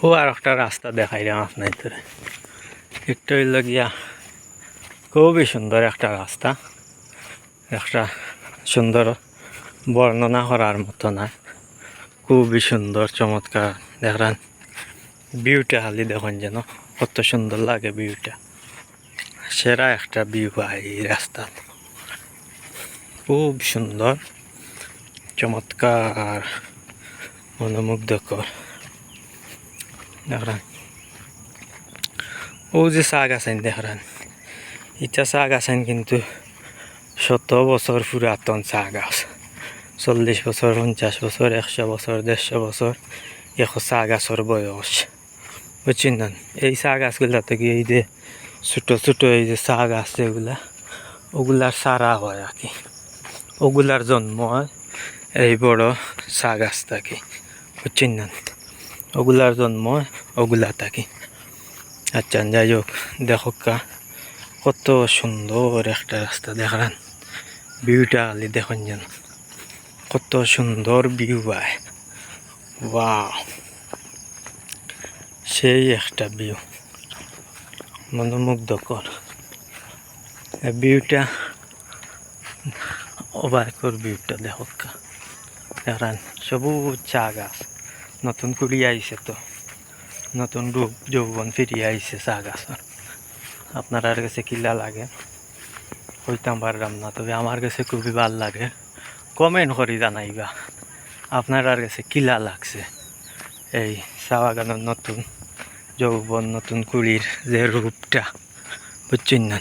ও আর একটা রাস্তা দেখাইলাম আপনাদের, একটু হইল গিয়া খুবই সুন্দর একটা রাস্তা, একটা সুন্দর বর্ণনা করার মতো না, খুবই সুন্দর চমৎকার। দেখেন ভিউটা খালি দেখুন যেন কত সুন্দর লাগে, ভিউটা সেরা একটা ভিউ পাই এই রাস্তা, খুব সুন্দর চমৎকার মনোমুগ্ধকর। দেখেন ও যে চা গাছেন, দেখেন ইটা চা গাছেন কিন্তু 100 বছর পুরাতন চা গাছ, 40 বছর, 50 বছর, 100 বছর, 150 বছর এখন চা গাছের বয়স, বুঝছেন না? এই চা গাছগুলা থেকে এই যে ছোটো ছোটো এই যে চা গাছ যেগুলা, ওগুলার চারা হয় আর কি, ওগুলার জন্ম হয় এই বড় চা গাছ থাকি, বুঝছেন না? ওগুলার জন্ম ওগুলা থাকি। আচ্ছা যাই হোক, দেখো কত সুন্দর একটা রাস্তা, দেখেন ভিউটা খালি দেখুন যেন কত সুন্দর ভিউ পায়, ওয়াও সেই একটা ভিউ মনোমুগ্ধকর। ভিউটা অবাকর, ভিউটা দেখো দেখেন সবুজ চা গাছ, নতুন কুড়ি আইছে তো, নতুন রূপ যৌবন ফিরিয়ে আইছে চা গাছের। আপনার কাছে কিলা লাগে হইতাম পারলাম না, তবে আমার কাছে খুবই ভাল লাগে, কমেন্ট করি জানাইবা আপনার কাছে কিলা লাগছে এই চা বাগানের নতুন যৌবন, নতুন কুড়ির যে রূপটা, বুঝছেন না?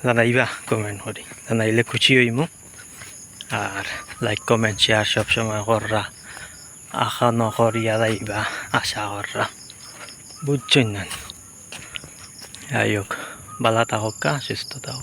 জানাইবা কমেন্ট করি, জানাইলে খুশি হইমু। আর লাইক কমেন্ট শেয়ার সবসময় কররা, আশা নকরিয়া যাইবা, আশা কররা, বুঝছেন না? যাই হোক, ভালো থাকুক, সুস্থ থাকুক।